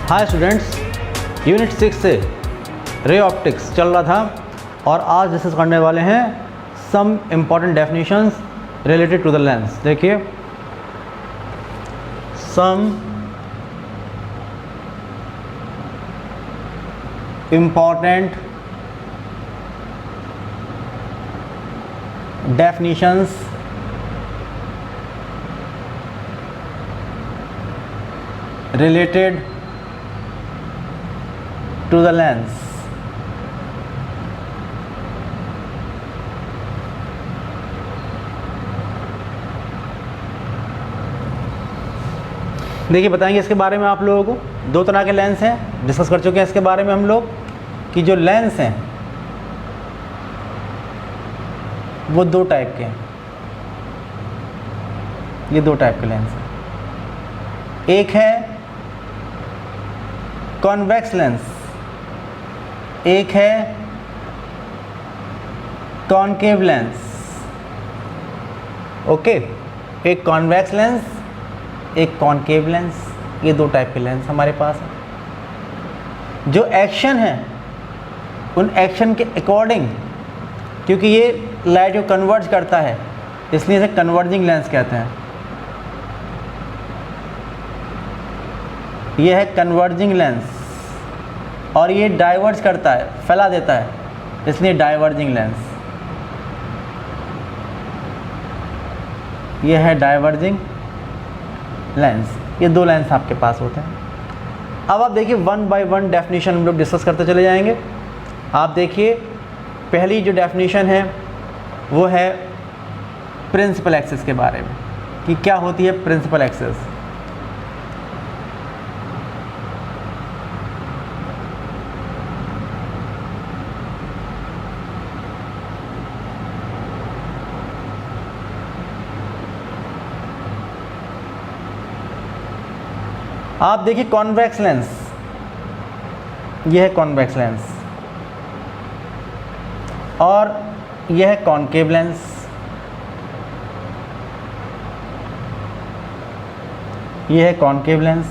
Hi students, unit 6 से ray optics चल रहा था और आज डिस्कस करने वाले हैं some important definitions related to the lens. देखिए, सम इम्पॉर्टेंट definitions related to the lens। देखिए, बताएंगे इसके बारे में आप लोगों को। दो तरह के लेंस हैं, डिस्कस कर चुके हैं इसके बारे में हम लोग कि जो लेंस हैं वो दो टाइप के हैं। ये दो टाइप के लेंस हैं। एक है कॉन्वेक्स लेंस, एक है कॉनकेव लेंस। ओके, एक कॉन्वेक्स लेंस, एक कॉनकेव लेंस। ये दो टाइप के लेंस हमारे पास हैं। जो एक्शन है उन एक्शन के अकॉर्डिंग, क्योंकि ये लाइट को कन्वर्ज करता है इसलिए इसे कन्वर्जिंग लेंस कहते हैं। ये है कन्वर्जिंग लेंस। और ये डाइवर्ज करता है, फैला देता है, इसलिए डाइवर्जिंग लेंस। ये है डाइवर्जिंग लेंस। ये दो लेंस आपके पास होते हैं। अब आप देखिए, वन बाय वन डेफिनेशन हम लोग डिस्कस करते चले जाएंगे। आप देखिए, पहली जो डेफिनेशन है वो है प्रिंसिपल एक्सिस के बारे में, कि क्या होती है प्रिंसिपल एक्सिस। आप देखिए, कॉन्वेक्स लेंस, यह है कॉन्वेक्स लेंस, और यह है कॉनकेव लेंस। यह है कॉनकेव लेंस।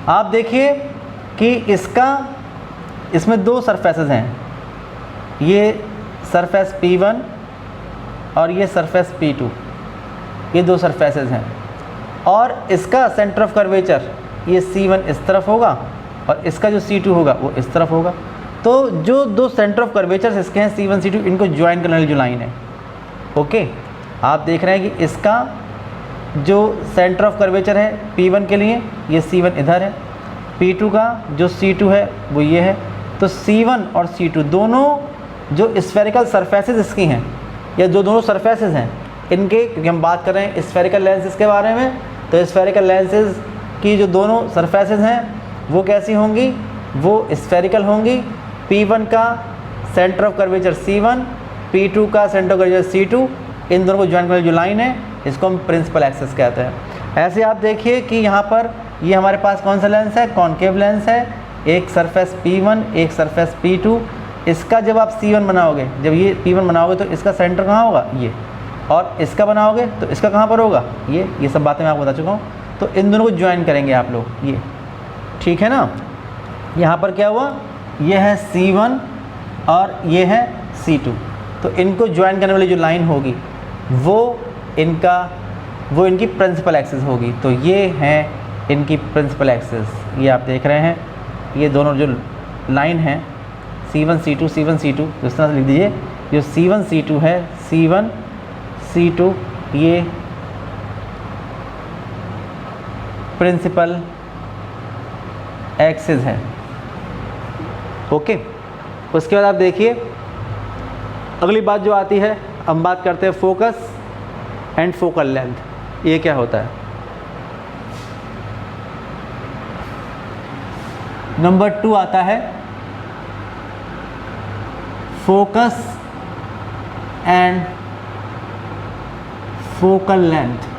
आप देखिए कि इसमें दो सरफेसेस हैं। ये सरफेस P1 और ये सरफेस P2। ये दो सरफेसेस हैं और इसका सेंटर ऑफ कर्वेचर ये C1 इस तरफ होगा और इसका जो C2 होगा वो इस तरफ होगा। तो जो दो सेंटर ऑफ कर्वेचर्स इसके हैं C1 C2, इनको ज्वाइन करने वाली जो लाइन है, ओके, आप देख रहे हैं कि इसका जो सेंटर ऑफ कर्वेचर है P1 के लिए ये C1 इधर है, P2 का जो C2 है वो ये है। तो C1 और C2 दोनों जो स्फेरिकल सरफेसेस इसकी हैं, या जो दोनों सरफेसेस हैं इनके, क्योंकि हम बात कर रहे हैं स्फेरिकल लेंसेज के बारे में, तो स्फेरिकल लेंसेज की जो दोनों सरफेसेस हैं वो कैसी होंगी, वो स्फेरिकल होंगी। P1 का centre of curvature C1, P2 का सेंटर ऑफ कर्वेचर C2, इन दोनों को ज्वाइन करने जो लाइन है इसको हम प्रिंसिपल एक्सिस कहते हैं। ऐसे आप देखिए कि यहाँ पर ये हमारे पास कौन सा लेंस है, कॉनकेव लेंस है। एक सरफेस P1, एक सरफेस P2। इसका जब आप C1 बनाओगे, जब ये P1 बनाओगे तो इसका सेंटर कहाँ होगा, ये, और इसका बनाओगे तो इसका कहाँ पर होगा, ये सब बातें मैं आपको बता चुका हूँ। तो इन दोनों को ज्वाइन करेंगे आप लोग, ये ठीक है ना। यहाँ पर क्या हुआ, ये है C1 और ये है C2। तो इनको ज्वाइन करने वाली जो लाइन होगी वो इनकी प्रिंसिपल एक्सिस होगी। तो ये है इनकी प्रिंसिपल एक्सिस। ये आप देख रहे हैं, ये दोनों जो लाइन हैं C1 C2 C1 C2, तो इस तरह से लिख दीजिए, जो C1 C2 है, C1 C2 ये प्रिंसिपल एक्सिस है। ओके, उसके बाद आप देखिए, अगली बात जो आती है, हम बात करते हैं फोकस एंड फोकल लेंथ। ये क्या होता है। नंबर 2 आता है फोकस एंड फोकल लेंथ।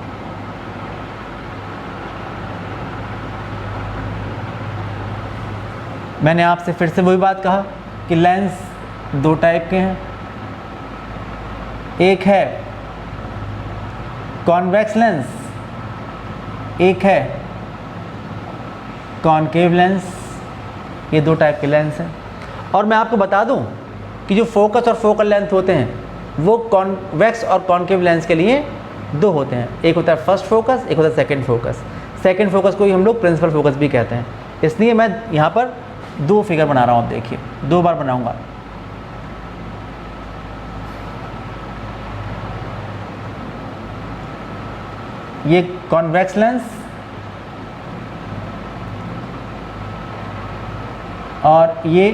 मैंने आपसे फिर से वही बात कहा कि लेंस दो टाइप के हैं। एक है कॉन्वेक्स लेंस, एक है कॉनकेव लेंस, ये दो टाइप के लेंस हैं। और मैं आपको बता दूं कि जो फोकस और फोकल लेंथ होते हैं वो कॉन्वेक्स और कॉनकेव लेंस के लिए दो होते हैं, एक होता है फर्स्ट फोकस, एक होता है सेकंड फोकस। सेकंड फोकस को ही हम लोग प्रिंसिपल फोकस भी कहते हैं। इसलिए मैं यहाँ पर दो फिगर बना रहा हूँ, आप देखिए, दो बार बनाऊँगा। ये कॉन्वेक्स लेंस और ये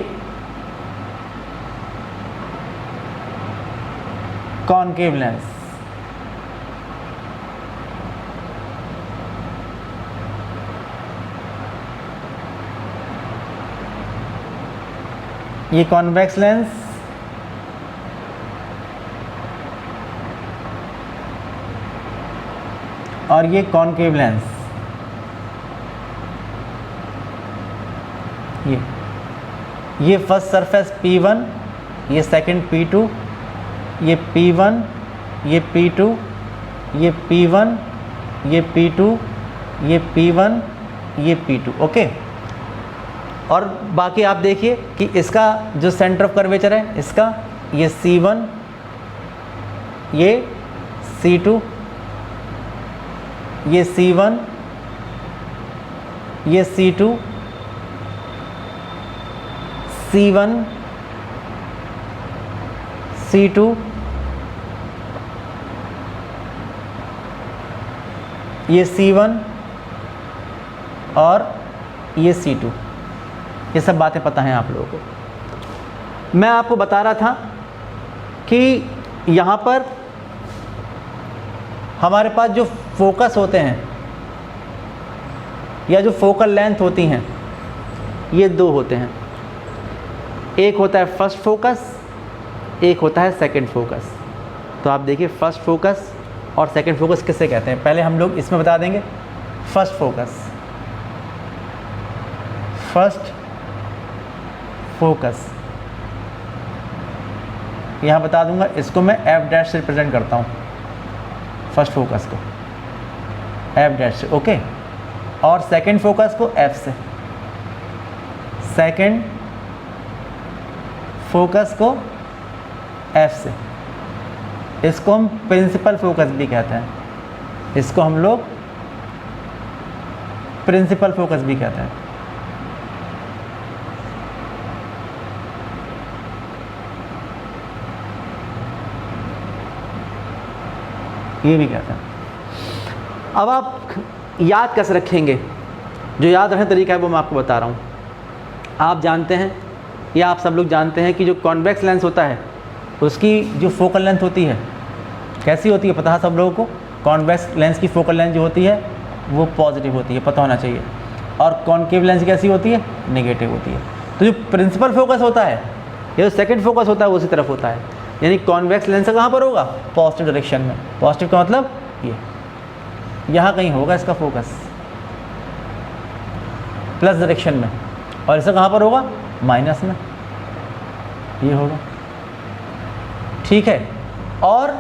कॉनकेव लेंस। ये कॉन्वेक्स लेंस और ये कॉनकेव लेंस। ये फर्स्ट सरफेस P1, ये सेकंड P2, ये P1, ये P2, ये P1, ये P2, ये P1, ये P2। ओके। और बाकी आप देखिए कि इसका जो सेंटर ऑफ कर्वेचर है इसका, ये C1, ये C2, ये C1, ये C2, C1, C2, ये C1 और ये C2। ये सब बातें पता हैं आप लोगों को। मैं आपको बता रहा था कि यहाँ पर हमारे पास जो फोकस होते हैं या जो फोकल लेंथ होती हैं ये दो होते हैं, एक होता है फर्स्ट फोकस, एक होता है सेकंड फोकस। तो आप देखिए फर्स्ट फोकस और सेकंड फोकस किसे कहते हैं, पहले हम लोग इसमें बता देंगे। फर्स्ट फोकस, फर्स्ट फोकस यहाँ बता दूंगा, इसको मैं F डैश से रिप्रेजेंट करता हूँ, फर्स्ट फोकस को F डैश से। ओके। और सेकंड फोकस को F से, सेकंड फोकस को F से। इसको हम प्रिंसिपल फोकस भी कहते हैं, इसको हम लोग प्रिंसिपल फोकस भी कहते हैं। ये भी कहते हैं। अब आप याद कैसे रखेंगे, जो याद रखने तरीका है वो मैं आपको बता रहा हूँ। आप जानते हैं या आप सब लोग जानते हैं कि जो कॉन्वेक्स लेंस होता है उसकी जो फोकल लेंथ होती है कैसी होती है, पता है सब लोगों को। कॉन्वेक्स लेंस की फोकल लेंथ जो होती है वो पॉजिटिव होती है, पता होना चाहिए। और कॉनकेव लेंस कैसी होती है, नेगेटिव होती है। तो जो प्रिंसिपल फोकस होता है या जो सेकंड फोकस होता है वो उसी तरफ होता है, यानी कॉन्वेक्स लेंस कहाँ पर होगा, पॉजिटिव डायरेक्शन में। पॉजिटिव का मतलब ये यहाँ कहीं होगा इसका फोकस, प्लस डायरेक्शन में, और इसका कहाँ पर होगा, माइनस में, ये होगा। ठीक है। और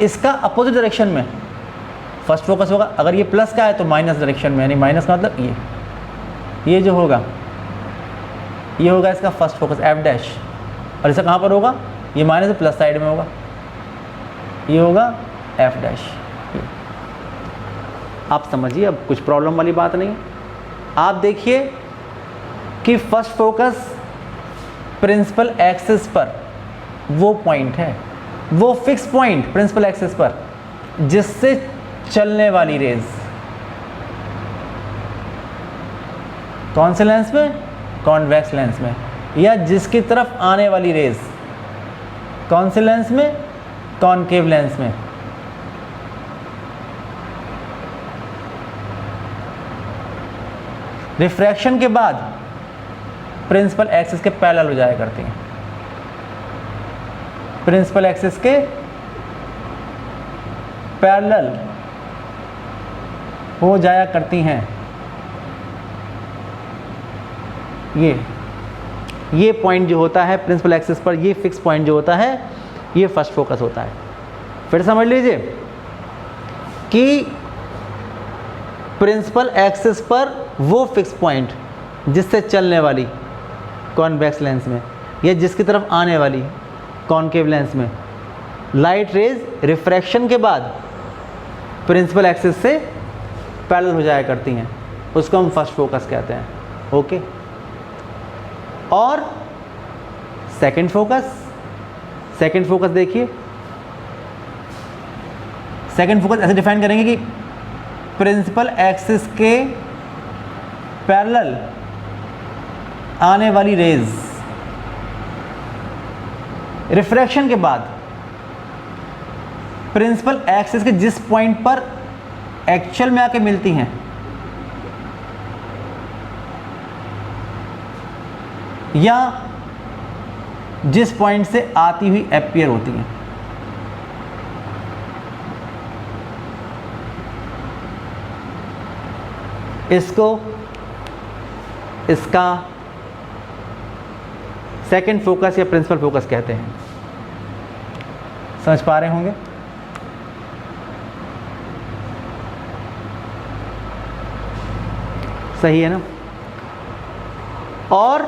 इसका अपोजिट डायरेक्शन में फर्स्ट फोकस होगा, अगर ये प्लस का है तो माइनस डायरेक्शन में, यानी माइनस का मतलब ये जो होगा ये होगा इसका फर्स्ट फोकस F डैश, और इसका कहाँ पर होगा, ये माइनस से प्लस साइड में होगा, ये होगा F डैश। आप समझिए, अब कुछ प्रॉब्लम वाली बात नहीं है। आप देखिए कि फर्स्ट फोकस प्रिंसिपल एक्सिस पर वो पॉइंट है, वो फिक्स पॉइंट प्रिंसिपल एक्सिस पर जिससे चलने वाली रेज, कौन से लेंस में, कॉन्वेक्स लेंस में, या जिसकी तरफ आने वाली रेज, कौन से लेंस में, कॉनकेव लेंस में। रिफ्रैक्शन के बाद प्रिंसिपल एक्सिस के पैरेलल हो जाया करती हैं, प्रिंसिपल एक्सिस के पैरेलल हो जाया करती हैं। ये पॉइंट जो होता है प्रिंसिपल एक्सिस पर, ये फिक्स पॉइंट जो होता है ये फर्स्ट फोकस होता है। फिर समझ लीजिए कि प्रिंसिपल एक्सिस पर वो फिक्स पॉइंट जिससे चलने वाली कॉन्वेक्स लेंस में या जिसकी तरफ आने वाली कॉनकेव लेंस में लाइट रेज रिफ्रैक्शन के बाद प्रिंसिपल एक्सिस से पैरेलल हो जाया करती हैं, उसको हम फर्स्ट फोकस कहते हैं। ओके, और सेकंड फोकस देखिए, सेकंड फोकस ऐसे डिफाइन करेंगे कि प्रिंसिपल एक्सिस के पैरेलल आने वाली रेज रिफ्रैक्शन के बाद प्रिंसिपल एक्सिस के जिस पॉइंट पर एक्चुअल में आके मिलती हैं या जिस पॉइंट से आती हुई अपीयर होती हैं, इसका सेकंड फोकस या प्रिंसिपल फोकस कहते हैं। समझ पा रहे होंगे? सही है ना? और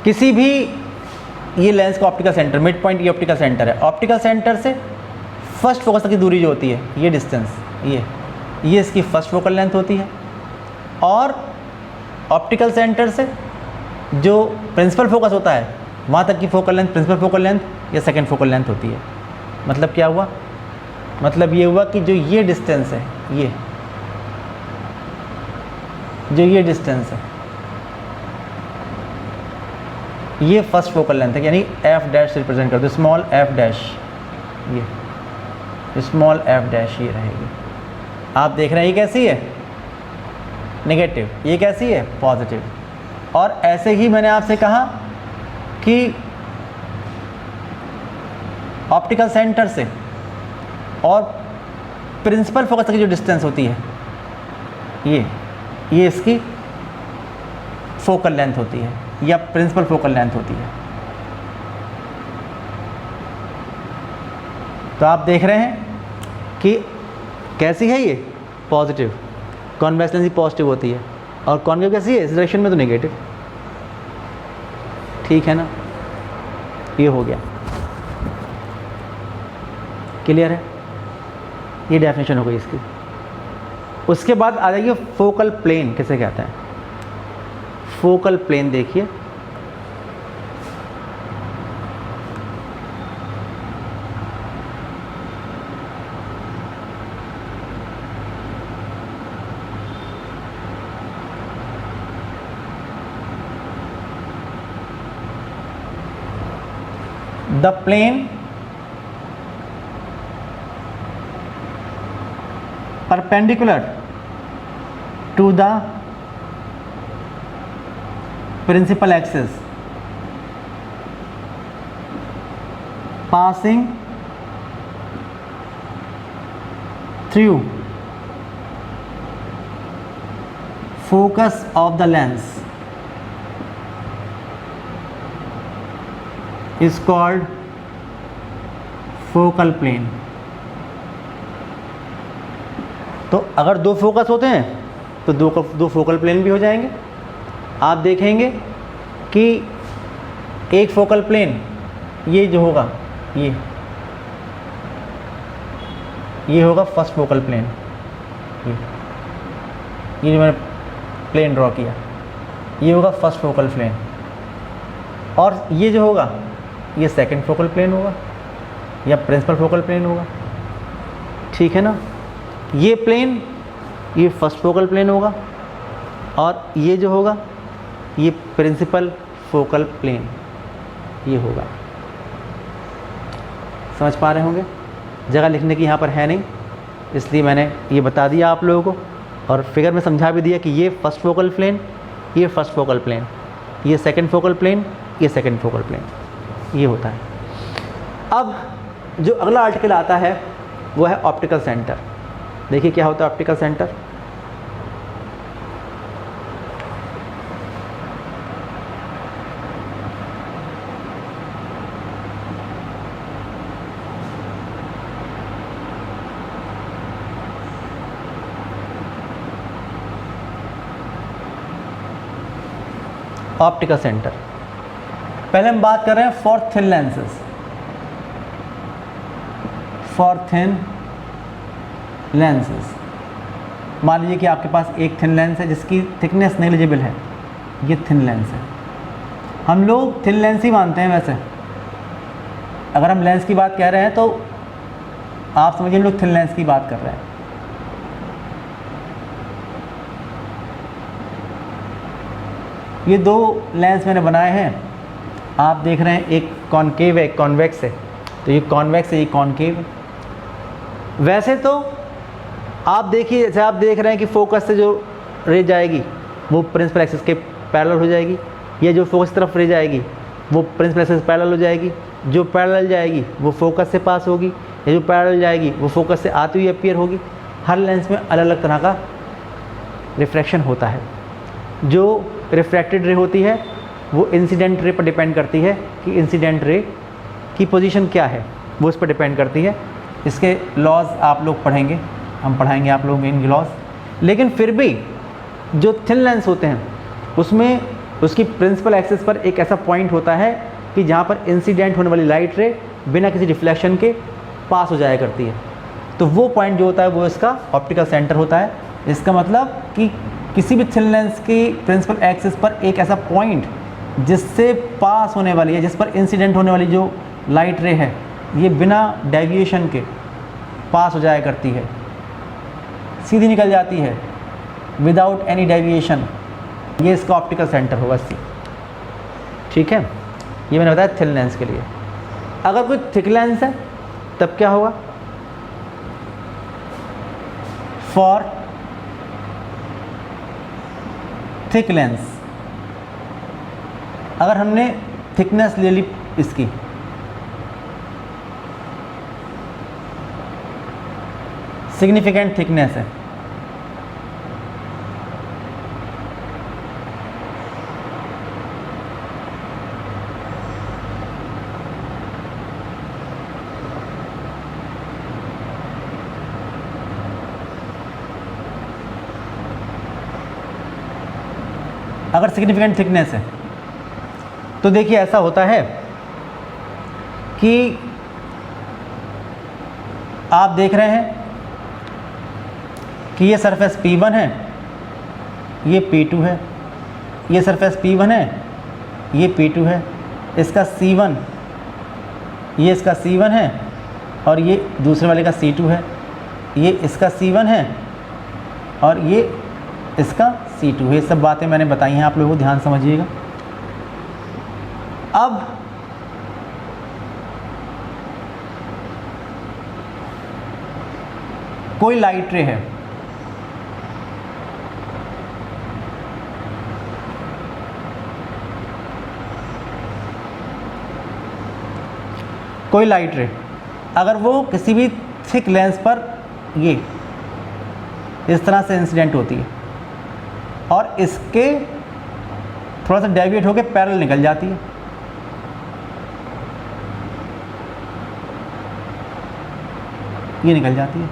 किसी भी ये लेंस का ऑप्टिकल सेंटर, मिड पॉइंट ये ऑप्टिकल सेंटर है, ऑप्टिकल सेंटर से फर्स्ट फोकस तक की दूरी जो होती है, ये डिस्टेंस, ये इसकी फर्स्ट फोकल लेंथ होती है, और ऑप्टिकल सेंटर से जो प्रिंसिपल फोकस होता है वहाँ तक की focal length principal focal length या सेकंड फोकल लेंथ होती है। मतलब क्या हुआ? मतलब ये हुआ कि जो ये डिस्टेंस है, ये डिस्टेंस है, ये फर्स्ट फोकल लेंथ है, यानी एफ डैश रिप्रेजेंट कर दो, स्मॉल एफ डैश, ये स्मॉल एफ डैश ये रहेगी। आप देख रहे हैं ये कैसी है? नेगेटिव। ये कैसी है? पॉजिटिव। और ऐसे ही मैंने आपसे कहा कि ऑप्टिकल सेंटर से और प्रिंसिपल फोकस तक की जो डिस्टेंस होती है, ये इसकी फोकल लेंथ होती है या प्रिंसिपल फोकल लेंथ होती है। तो आप देख रहे हैं कि कैसी है ये? पॉजिटिव। कॉन्वेक्स लेंस पॉजिटिव होती है और कॉन्केव कैसी है? इस डायरेक्शन में तो नेगेटिव। ठीक है ना? ये हो गया, क्लियर है? ये डेफिनेशन हो गई इसकी। उसके बाद आ जाइए फोकल प्लेन किसे कहते हैं। फोकल प्लेन देखिए, the plane perpendicular to the principal axis passing through focus of the lens is called focal plane। तो अगर दो फोकस होते हैं तो दो फोकल प्लेन भी हो जाएंगे। आप देखेंगे कि एक फोकल प्लेन ये जो होगा, ये होगा फर्स्ट फोकल प्लेन, ये जो मैंने प्लेन ड्रॉ किया ये होगा फर्स्ट फोकल प्लेन, और ये जो होगा ये सेकंड फोकल प्लेन होगा या प्रिंसिपल फोकल प्लेन होगा। ठीक है ना? ये प्लेन ये फर्स्ट फोकल प्लेन होगा और ये जो होगा ये प्रिंसिपल फोकल प्लेन ये होगा। समझ पा रहे होंगे? जगह लिखने की यहाँ पर है नहीं, इसलिए मैंने ये बता दिया आप लोगों को, और फिगर में समझा भी दिया कि ये फर्स्ट फोकल प्लेन, ये फर्स्ट फोकल प्लेन, ये सेकंड फोकल प्लेन, ये सेकंड फोकल प्लेन, ये होता है। अब जो अगला आर्टिकल आता है वो है ऑप्टिकल सेंटर। देखिए क्या होता है ऑप्टिकल सेंटर। Optical centre. पहले हम बात कर रहे हैं for thin lenses, for thin lenses. मान लीजिए कि आपके पास एक थिन लेंस है जिसकी थिकनेस नेग्लिजिबल है, ये थिन लेंस है। हम लोग थिन लेंस ही मानते हैं वैसे, अगर हम लेंस की बात कह रहे हैं तो आप समझिए हम लोग थिन लेंस की बात कर रहे हैं। ये दो लेंस मैंने बनाए हैं, आप देख रहे हैं, एक कॉनकेव है एक कॉन्वेक्स है। तो ये कॉन्वेक्स है, ये कॉनकेव है। वैसे तो आप देखिए, जैसे आप देख रहे हैं कि फोकस से जो रे जाएगी वो प्रिंसिपल एक्सिस के पैरेलल हो जाएगी, या जो फोकस तरफ रे जाएगी वो प्रिंसिपल एक्सिस पैरेलल हो जाएगी, जो पैरेलल जाएगी वो फोकस से पास होगी, या जो पैरेलल जाएगी वो फोकस से आती हुई अपीयर होगी। हर लेंस में अलग अलग तरह का रिफ्रैक्शन होता है। जो रिफ्रैक्टेड रे होती है वो इंसिडेंट रे पर डिपेंड करती है कि इंसिडेंट रे की पोजीशन क्या है, वो इस पर डिपेंड करती है। इसके लॉज आप लोग पढ़ेंगे, हम पढ़ाएंगे आप लोग इनके लॉज। लेकिन फिर भी जो थिन लेंस होते हैं उसमें उसकी प्रिंसिपल एक्सिस पर एक ऐसा पॉइंट होता है कि जहाँ पर इंसिडेंट होने वाली लाइट रे बिना किसी रिफ्लेक्शन के पास हो जाया करती है। तो वो पॉइंट जो होता है वो इसका ऑप्टिकल सेंटर होता है। इसका मतलब कि किसी भी थिन लेंस की प्रिंसिपल एक्सिस पर एक ऐसा पॉइंट जिससे पास होने वाली है, जिस पर इंसिडेंट होने वाली जो लाइट रे है, ये बिना डेविएशन के पास हो जाया करती है, सीधी निकल जाती है विदाउट एनी डेविएशन। ये इसका ऑप्टिकल सेंटर होगा सी। ठीक है, ये मैंने बताया थिन लेंस के लिए। अगर कोई थिक लेंस है तब क्या होगा? फॉर थिक लेंस, अगर हमने थिकनेस ले ली इसकी, सिग्निफिकेंट थिकनेस है, अगर सिग्निफिकेंट थिकनेस है तो देखिए ऐसा होता है कि आप देख रहे हैं कि ये सरफेस P1 है, ये P2 है, ये सरफेस P1 है, ये P2 है, इसका C1, ये इसका C1 है और ये दूसरे वाले का C2 है, ये इसका C1 है और ये इसका C2 है। ये सब बातें मैंने बताई हैं, आप लोगों को ध्यान समझिएगा। अब कोई लाइट रे है, कोई लाइट रे अगर वो किसी भी थिक लेंस पर ये इस तरह से इंसिडेंट होती है और इसके थोड़ा सा डेविएट होकर पैरेलल निकल जाती है, ये निकल जाती है,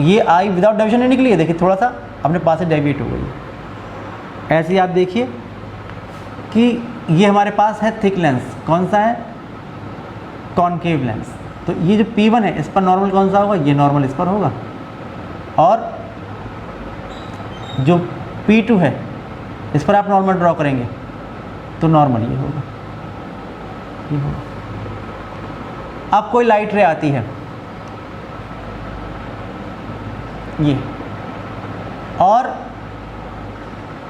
ये आई विदाउट डेविएशन नहीं निकली है, देखिए थोड़ा सा अपने पास से डेविएट हो गई है। ऐसे ही आप देखिए कि ये हमारे पास है थिक लेंस, कौन सा है? Concave lens. तो ये जो P1 है इस पर नॉर्मल कौन सा होगा? ये नॉर्मल इस पर होगा, और जो P2 है इस पर आप नॉर्मल ड्रॉ करेंगे तो नॉर्मल ये होगा, ये होगा। अब कोई लाइट रे आती है ये, और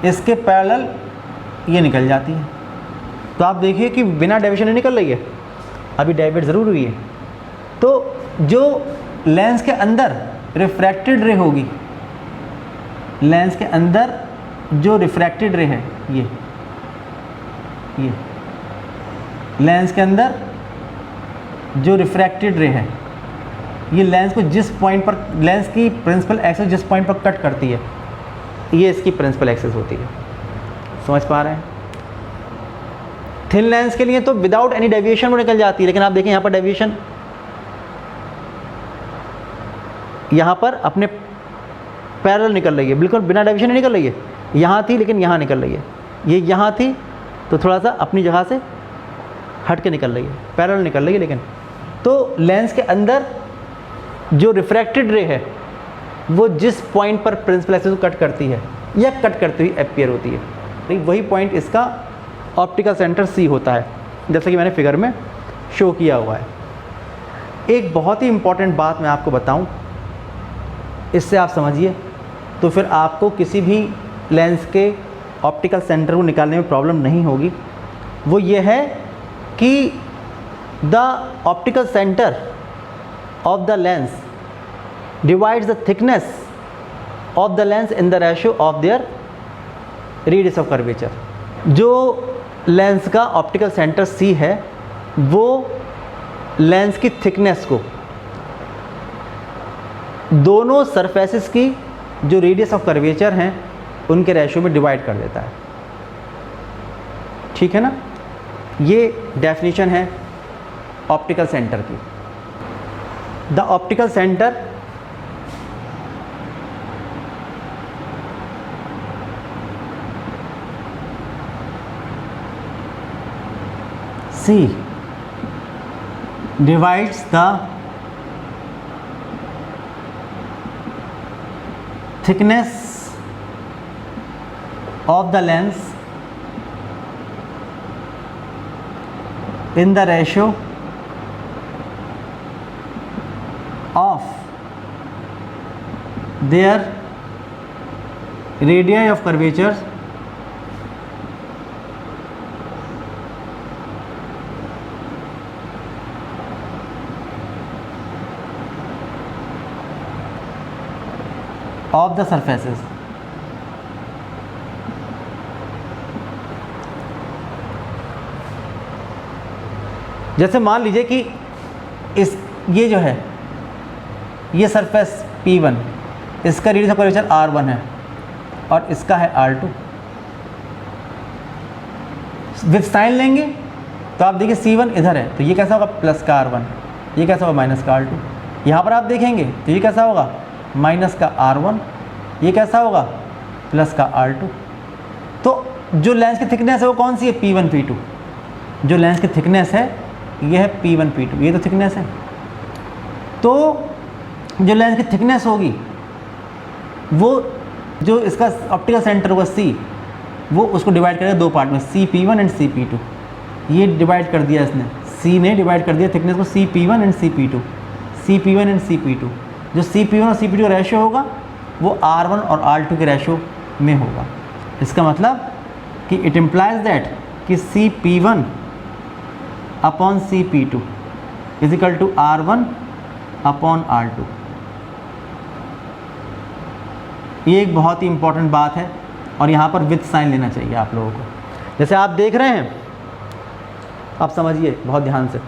इसके पैरेलल ये निकल जाती है, तो आप देखिए कि बिना डेविएशन नहीं निकल रही है, अभी डेविएट ज़रूर हुई है। तो जो लेंस के अंदर रिफ्रैक्टेड रे होगी, लेंस के अंदर जो रिफ्रैक्टेड रे है ये लेंस के अंदर जो रिफ्रैक्टेड रे है, ये लेंस को जिस पॉइंट पर, लेंस की प्रिंसिपल एक्सिस जिस पॉइंट पर कट करती है, ये इसकी प्रिंसिपल एक्सिस होती है। समझ पा रहे हैं? थिन लेंस के लिए तो विदाउट एनी डेविएशन वो निकल जाती है, लेकिन आप देखें यहाँ पर डेविएशन, यहाँ पर अपने पैरेलल निकल रही है, बिल्कुल बिना डेविएशन नहीं निकल रही है। यहाँ थी लेकिन यहाँ निकल रही है, ये यहाँ थी तो थोड़ा सा अपनी जगह से हट के निकल रही है, पैरेलल निकल रही है। लेकिन तो लेंस के अंदर जो रिफ्रैक्टेड रे है वो जिस पॉइंट पर प्रिंसिपल एक्सिस को कट करती है या कट करती हुई अपीयर होती है, वही पॉइंट इसका ऑप्टिकल सेंटर सी होता है, जैसा कि मैंने फिगर में शो किया हुआ है। एक बहुत ही इम्पॉर्टेंट बात मैं आपको बताऊं, इससे आप समझिए तो फिर आपको किसी भी लेंस के ऑप्टिकल सेंटर को निकालने में प्रॉब्लम नहीं होगी। वो ये है कि the optical centre of the lens divides the thickness of the lens in the ratio of their radius of curvature। जो लेंस का ऑप्टिकल सेंटर C है वो लेंस की थिकनेस को दोनों सरफेसेस की जो रेडियस ऑफ कर्वेचर हैं उनके रेशियो में डिवाइड कर देता है। ठीक है ना, ये डेफिनेशन है ऑप्टिकल सेंटर की। The optical centre C divides the thickness of the lens in the ratio of their radii of curvature of the surfaces। जैसे मान लीजिए कि ये जो है ये सरफेस P1, इसका रेडियस ऑफ कर्वेचर R1 है और इसका है R2। विद साइन लेंगे तो आप देखिए C1 इधर है तो ये कैसा होगा प्लस का R1, ये कैसा होगा माइनस का R2। यहाँ पर आप देखेंगे तो ये कैसा होगा माइनस का R1, ये कैसा होगा प्लस का R2। तो जो लेंस की थिकनेस है वो कौन सी है P1 P2। जो लेंस की थिकनेस है ये है P1 P2, ये तो थिकनेस है। तो जो लेंस की थिकनेस होगी वो जो इसका ऑप्टिकल सेंटर होगा C, वो उसको डिवाइड करेगा दो पार्ट में, CP1 एंड CP2। ये डिवाइड कर दिया इसने, C ने डिवाइड कर दिया थिकनेस को CP1 and CP2, CP1 and CP2। जो CP1 और CP2 का रेशियो होगा वो R1 और R2 के रेशियो में होगा। इसका मतलब कि इट इम्प्लाइज दैट कि CP1 upon CP2 is equal to R1 upon R2। ये एक बहुत ही इंपॉर्टेंट बात है और यहाँ पर विथ साइन लेना चाहिए आप लोगों को। जैसे आप देख रहे हैं, आप समझिए बहुत ध्यान से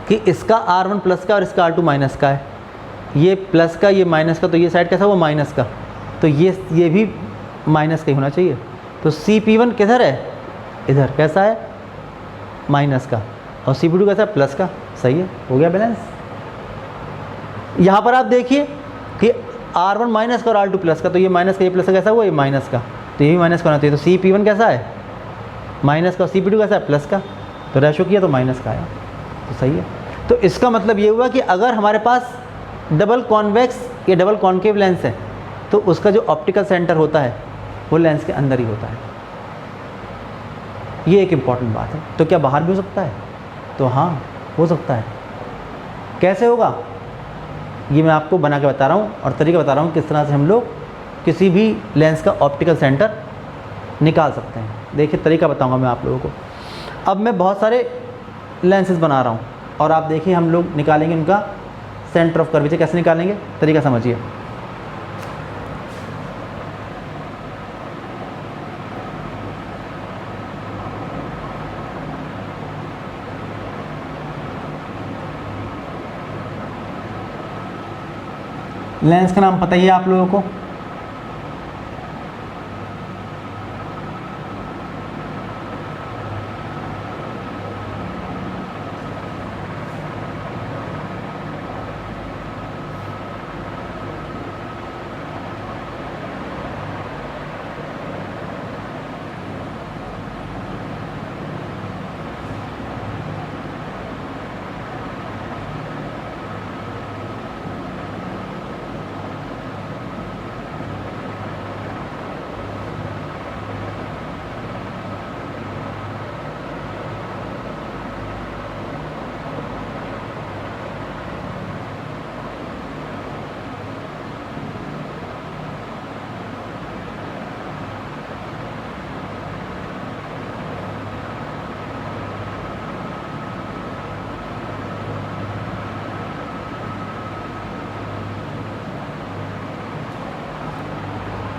कि इसका R1 प्लस का और इसका R2 माइनस का है, ये प्लस का ये माइनस का, तो ये साइड कैसा हुआ माइनस का, तो ये भी माइनस का ही होना चाहिए। तो CP1 किधर है, इधर कैसा है माइनस का, और CP2 कैसा है प्लस का। सही है, हो गया बैलेंस। यहाँ पर आप देखिए कि R1 माइनस का और R2 प्लस का, तो ये माइनस का ये प्लस का कैसा हुआ ये माइनस का, तो ये भी माइनस का होना चाहिए। तो CP1 कैसा है माइनस का और CP2 कैसा है प्लस का, तो रेशो किया तो माइनस का आया, तो सही है। तो इसका मतलब ये हुआ कि अगर हमारे पास डबल कॉन्वेक्स या डबल कॉन्केव लेंस है तो उसका जो ऑप्टिकल सेंटर होता है वो लेंस के अंदर ही होता है। ये एक इम्पॉर्टेंट बात है। तो क्या बाहर भी हो सकता है, तो हाँ हो सकता है। कैसे होगा ये मैं आपको बना के बता रहा हूँ और तरीका बता रहा हूँ किस तरह से हम लोग किसी भी लेंस का ऑप्टिकल सेंटर निकाल सकते हैं। देखिए तरीका बताऊँगा मैं आप लोगों को। अब मैं बहुत सारे लेंसेज बना रहा हूँ और आप देखिए हम लोग निकालेंगे उनका सेंटर ऑफ कर्वेचर। कैसे निकालेंगे तरीका समझिए। लेंस का नाम पता ही है आप लोगों को,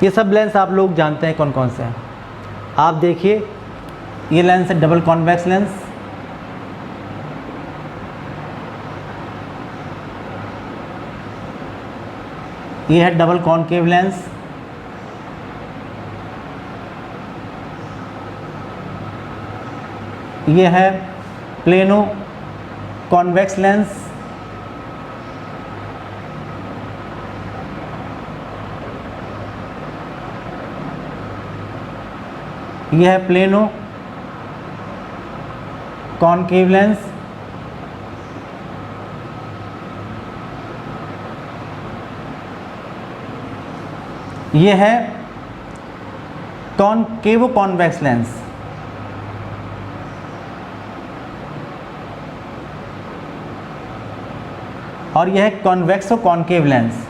ये सब लेंस आप लोग जानते हैं कौन कौन से हैं। आप देखिए ये लेंस है डबल कॉन्वेक्स लेंस, ये है डबल कॉनकेव लेंस, ये है प्लेनो कॉन्वेक्स लेंस, ये है प्लेनो कॉनकेव लेंस, ये है कॉनकेवो कॉन्वेक्स लेंस, और यह है कॉन्वेक्सो कॉनकेव लेंस।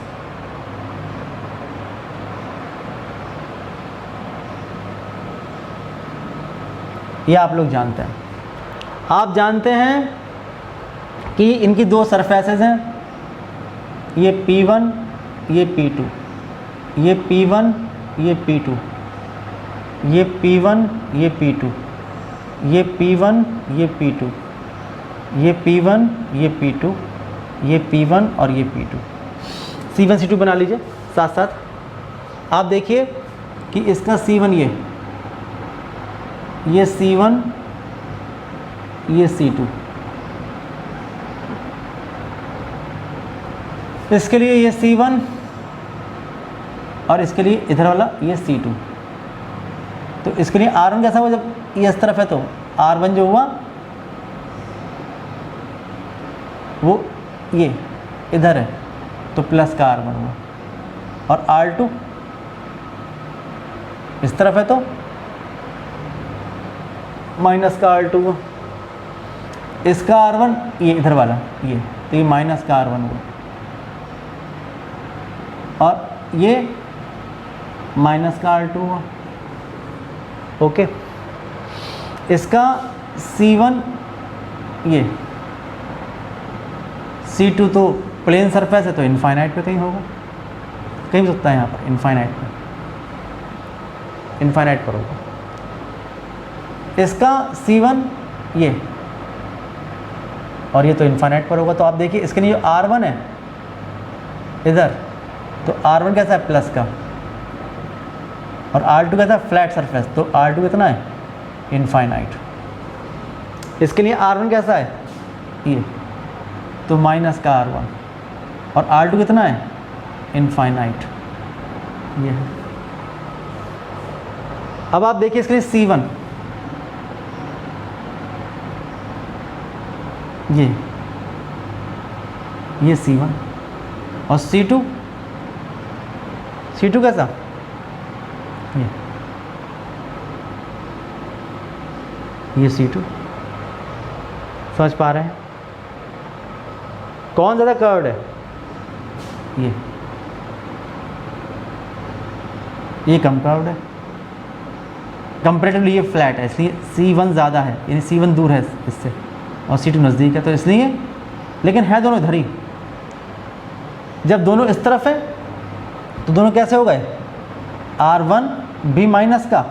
ये आप लोग जानते हैं। आप जानते हैं कि इनकी दो सरफेसेस हैं, ये P1 ये P2, ये P1 ये P2, ये P1 ये P2, ये P1 ये P2, ये P1 ये P2, ये P1 और ये P2, C1 C2 बना लीजिए साथ साथ। आप देखिए कि इसका C1 ये C1 ये C2, इसके लिए ये C1 और इसके लिए इधर वाला ये C2। तो इसके लिए R1 कैसा हुआ, जब ये इस तरफ है तो R1 जो हुआ वो ये इधर है तो प्लस का R1 हुआ, और R2 इस तरफ है तो माइनस का R2 हुआ। इसका R1 ये इधर वाला ये, तो ये माइनस का R1 हुआ, और ये माइनस का R2 हुआ। ओके, इसका C1 ये, C2 तो प्लेन सरफेस है तो इनफाइनाइट पे कहीं होगा, कहीं भी सकता है यहाँ पर इनफाइनाइट पर होगा। इसका C1 ये, और ये तो इनफाइनाइट पर होगा। तो आप देखिए इसके लिए R1 है इधर, तो R1 कैसा है प्लस का, और R2 कैसा है फ्लैट सरफेस, तो R2 कितना है इनफाइनाइट। इसके लिए R1 कैसा है ये, तो माइनस का R1, और R2 कितना है इनफाइनाइट ये है। अब आप देखिए इसके लिए C1 ये C1, और C2 कैसा ये C2। समझ पा रहे हैं कौन ज़्यादा कर्व्ड है, ये कम कर्व्ड है, कंपैरेटिवली ये फ्लैट है, इसलिए C1 ज़्यादा है, यानी C1 दूर है इससे और C2 नज़दीक है, तो इसलिए, लेकिन है दोनों इधर ही। जब दोनों इस तरफ है तो दोनों कैसे हो गए, R1 भी माइनस का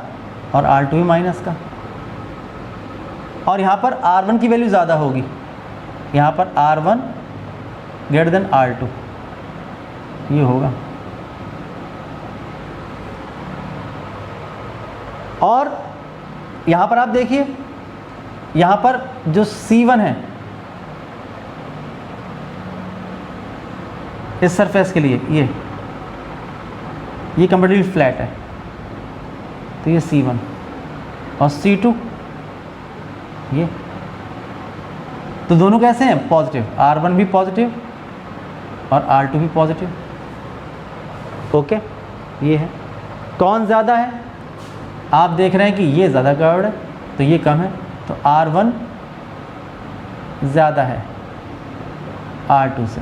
और R2 भी माइनस का, और यहाँ पर R1 की वैल्यू ज़्यादा होगी, यहाँ पर R1 ग्रेटर देन R2 ये होगा। और यहाँ पर आप देखिए, यहाँ पर जो C1 है इस सरफेस के लिए ये कंपैरेटिवली फ्लैट है, तो ये C1, और C2 ये, तो दोनों कैसे हैं पॉजिटिव, R1 भी पॉजिटिव और R2 भी पॉजिटिव। ओके, ये है। कौन ज़्यादा है, आप देख रहे हैं कि ये ज़्यादा कर्व्ड है तो ये कम है, तो R1 ज़्यादा है R2 से,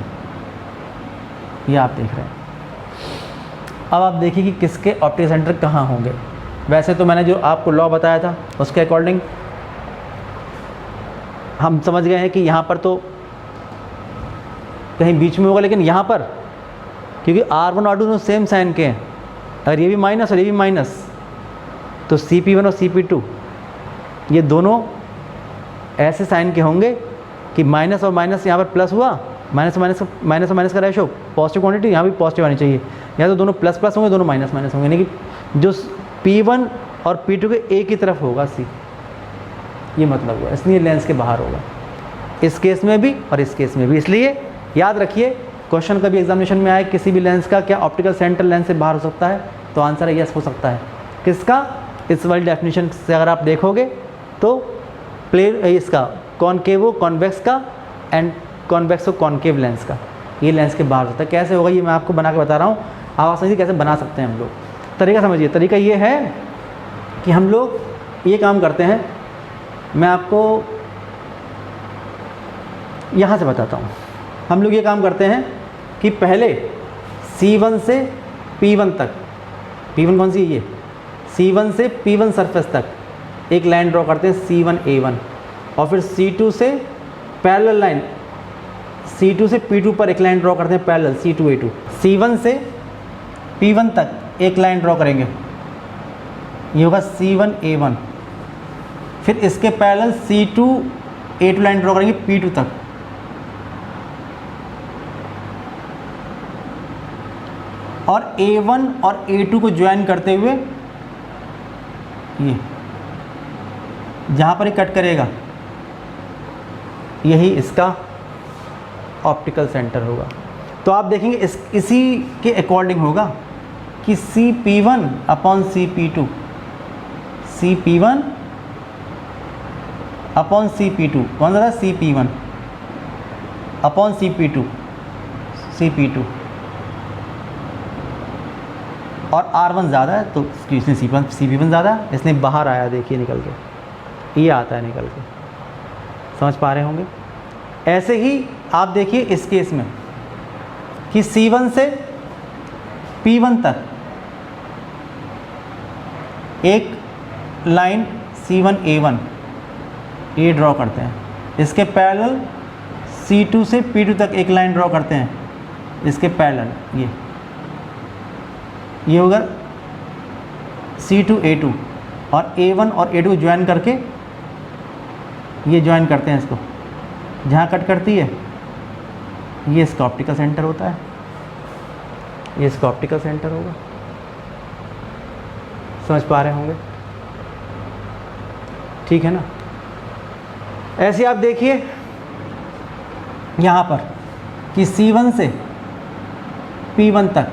ये आप देख रहे हैं। अब आप देखिए कि किसके ऑप्टिक सेंटर कहाँ होंगे। वैसे तो मैंने जो आपको लॉ बताया था उसके अकॉर्डिंग हम समझ गए हैं कि यहाँ पर तो कहीं बीच में होगा, लेकिन यहाँ पर क्योंकि R1 और R2 दोनों सेम साइन के हैं अगर ये भी माइनस और ये भी माइनस, तो CP1 और CP2 ये दोनों ऐसे साइन के होंगे कि माइनस और माइनस यहाँ पर प्लस हुआ, माइनस और माइनस का रेशो पॉजिटिव क्वांटिटी यहाँ भी पॉजिटिव आनी चाहिए, या तो दोनों प्लस प्लस होंगे, दोनों माइनस माइनस होंगे, यानी कि जो P1 और P2 के एक ही तरफ होगा C, ये मतलब हुआ, इसलिए लेंस के बाहर होगा, इस केस में भी और इस केस में भी। इसलिए याद रखिए, क्वेश्चन कभी एग्जामिनेशन में आए किसी भी लेंस का क्या ऑप्टिकल सेंटर लेंस से बाहर हो सकता है, तो आंसर है यस हो सकता है। किसका? इस वाली डेफिनेशन से अगर आप देखोगे तो प्लेन इसका कॉनकेवो कॉन्वेक्स का एंड कॉन्वेक्सो कॉनकेव लेंस का, ये लेंस के बाहर होता है। कैसे होगा ये मैं आपको बना के बता रहा हूँ, आप समझिए कैसे बना सकते हैं हम लोग। तरीका समझिए, तरीका ये है कि हम लोग ये काम करते हैं, मैं आपको यहाँ से बताता हूँ। हम लोग ये काम करते हैं कि पहले C1 से P1 तक, P1 कौन सी है ये, C1 से P1 सरफेस तक एक लाइन ड्रॉ करते हैं C1A1, और फिर C2 से पैरेलल लाइन C2 से P2 पर एक लाइन ड्रॉ करते हैं पैरेलल C2A2। C1 से P1 तक एक लाइन ड्रॉ करेंगे, ये होगा C1A1, फिर इसके पैरेलल C2A2 लाइन ड्रॉ करेंगे P2 तक, और A1 और A2 को ज्वाइन करते हुए ये जहाँ पर ही कट करेगा यही इसका ऑप्टिकल सेंटर होगा। तो आप देखेंगे इसी के अकॉर्डिंग होगा कि CP1 upon CP2, CP1 upon CP2 कौन सा था, CP1 अपॉन CP2, CP2, और R1 ज़्यादा है तो इसने CP1 ज़्यादा, इसने बाहर आया, देखिए निकल के, ये आता है निकल के, समझ पा रहे होंगे। ऐसे ही आप देखिए इस केस में कि C1 से P1 तक एक लाइन C1A1 ये ड्रॉ करते हैं, इसके पैरेलल C2 से P2 तक एक लाइन ड्रॉ करते हैं, इसके पैरेलल ये होगा C2A2, और A1 और A2 ज्वाइन करके ये ज्वाइन करते हैं इसको, जहाँ कट करती है ये इसका ऑप्टिकल सेंटर होता है, ये इसका ऑप्टिकल सेंटर होगा, समझ पा रहे होंगे, ठीक है ना। ऐसे आप देखिए यहाँ पर कि C1 से P1 तक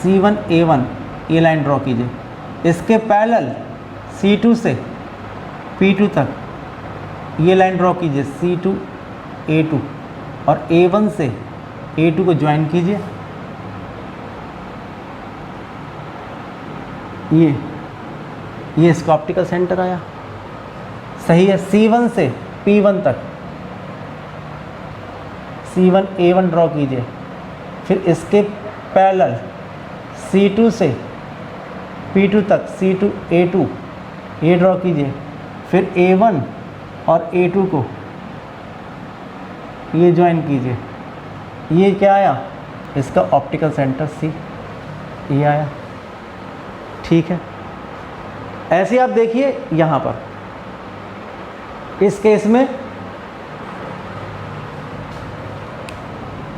C1A1 ये लाइन ड्रॉ कीजिए, इसके पैरेलल C2 से P2 तक ये लाइन ड्रॉ कीजिए C2A2, और A1 से A2 को ज्वाइन कीजिए, ये इसका ऑप्टिकल सेंटर आया, सही है। C1 से P1 तक C1A1 ड्रॉ कीजिए, फिर इसके पैरेलल C2 से P2 तक C2A2 ये ड्रॉ कीजिए, फिर A1 और A2 को ये ज्वाइन कीजिए, ये क्या आया, इसका ऑप्टिकल सेंटर C, ये आया, ठीक है। ऐसे आप देखिए यहाँ पर इस केस में,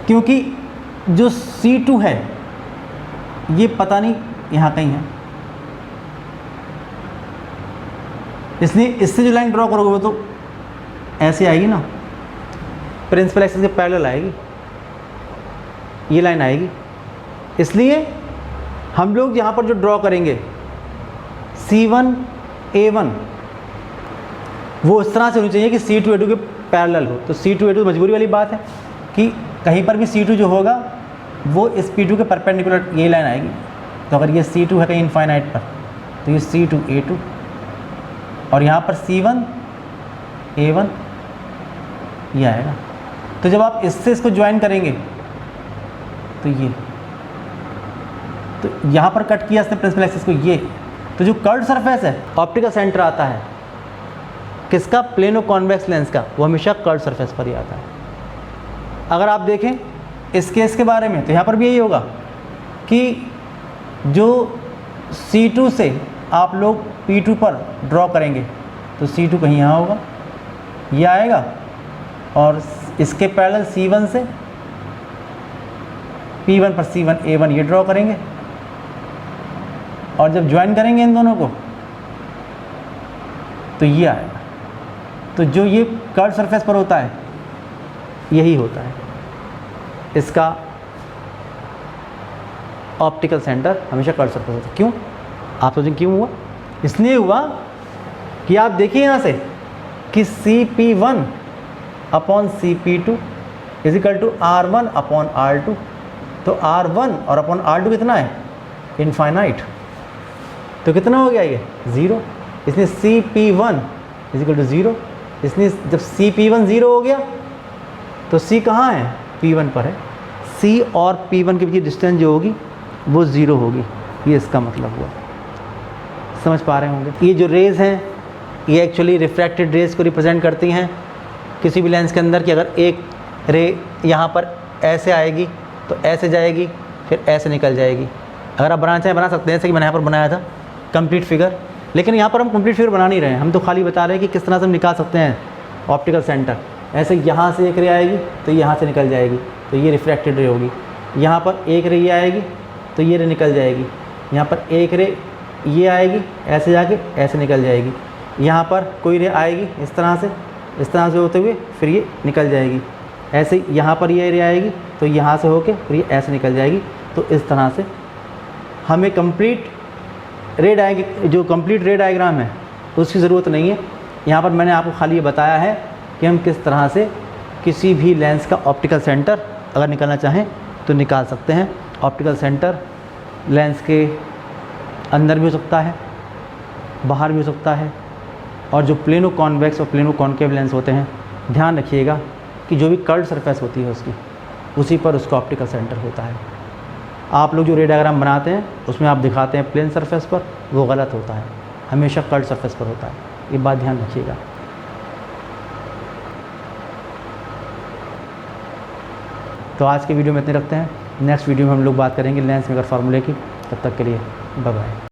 क्योंकि जो C2 है ये पता नहीं यहाँ कहीं है, इसलिए इससे जो लाइन ड्रॉ करोगे वो तो ऐसे आएगी ना, प्रिंसिपल एक्सिस के पैरेलल आएगी, ये लाइन आएगी। इसलिए हम लोग यहाँ पर जो ड्रॉ करेंगे C1A1 वो इस तरह से होनी चाहिए कि C2A2 के पैरेलल हो। तो C2A2 मजबूरी वाली बात है कि कहीं पर भी C2 जो होगा वो इस P2 के परपेंडिकुलर ये लाइन आएगी। तो अगर ये C2 है कहीं इनफाइनाइट पर तो ये C2A2, और यहाँ पर C1A1 ये आएगा। तो जब आप इससे इसको ज्वाइन करेंगे तो ये, तो यहाँ पर कट किया इसने प्रिंसिपल एक्सिस को, ये तो जो कर्व्ड सरफेस है ऑप्टिकल सेंटर आता है किसका, प्लेनो कॉन्वेक्स लेंस का, वो हमेशा कर्व्ड सरफेस पर ही आता है। अगर आप देखें इस केस के बारे में तो यहाँ पर भी यही होगा कि जो C2 से आप लोग P2 पर ड्रॉ करेंगे तो C2 कहीं यहाँ होगा, ये आएगा, और इसके पैरेलल C1 से P1 पर C1 A1 ये ड्रॉ करेंगे, और जब ज्वाइन करेंगे इन दोनों को तो ये आएगा। तो जो ये कर्व सरफेस पर होता है यही होता है इसका ऑप्टिकल सेंटर, हमेशा कर्व सरफेस होता है। क्यों? आप सोचेंगे क्यों हुआ? इसलिए हुआ कि आप देखिए यहाँ से कि CP1 upon CP2 is equal to R1 upon R2। तो R1 और अपॉन R2 कितना है? इनफाइनाइट। तो कितना हो गया ये? 0। इसलिए CP1 इज इक्वल टू 0। इसलिए जब CP1 0 हो गया तो C कहाँ है? P1 पर है। C और P1 के बीच डिस्टेंस जो होगी वो 0 होगी। ये इसका मतलब हुआ। समझ पा रहे होंगे? ये जो रेज़ हैं ये एक्चुअली रिफ्रैक्टेड रेज़ को रिप्रेजेंट करती हैं किसी भी लेंस के अंदर, कि अगर एक रे यहाँ पर ऐसे आएगी तो ऐसे जाएगी, फिर ऐसे निकल जाएगी। अगर आप बनाना चाहें बना सकते हैं, जैसे कि मैंने यहाँ पर बनाया था कंप्लीट फिगर, लेकिन यहाँ पर हम कंप्लीट फिगर बना नहीं रहे हैं, हम तो खाली बता रहे हैं कि किस तरह से हम निकाल सकते हैं ऑप्टिकल सेंटर। ऐसे यहाँ से एक रे आएगी तो यहाँ से निकल जाएगी, तो ये रिफ्रैक्टेड रे होगी। यहाँ पर एक रे ये आएगी तो ये रे निकल जाएगी। यहाँ पर एक रे ये आएगी, ऐसे जाके ऐसे निकल जाएगी। यहाँ पर कोई रे आएगी इस तरह से होते हुए फिर ये निकल जाएगी। ऐसे यहाँ पर ये रे आएगी तो यहाँ से होके फिर ये ऐसे निकल जाएगी। तो इस तरह से हमें कंप्लीट जो कंप्लीट रे डायग्राम है उसकी ज़रूरत नहीं है। यहाँ पर मैंने आपको खाली ये बताया है कि हम किस तरह से किसी भी लेंस का ऑप्टिकल सेंटर अगर निकालना चाहें तो निकाल सकते हैं। ऑप्टिकल सेंटर लेंस के अंदर भी हो सकता है, बाहर भी हो सकता है, और जो प्लेनो कॉन्वेक्स और प्लेनो कॉन्केव लेंस होते हैं, ध्यान रखिएगा कि जो भी कर्व्ड सरफेस होती है उसकी, उसी पर उसका ऑप्टिकल सेंटर होता है। आप लोग जो रे डायग्राम बनाते हैं उसमें आप दिखाते हैं प्लेन सरफेस पर, वो गलत होता है, हमेशा कर्व्ड सरफेस पर होता है। ये बात ध्यान रखिएगा। तो आज के वीडियो में इतने रखते हैं। नेक्स्ट वीडियो में हम लोग बात करेंगे लेंस मेकर फार्मूले की। तब तक के लिए बाय बाय।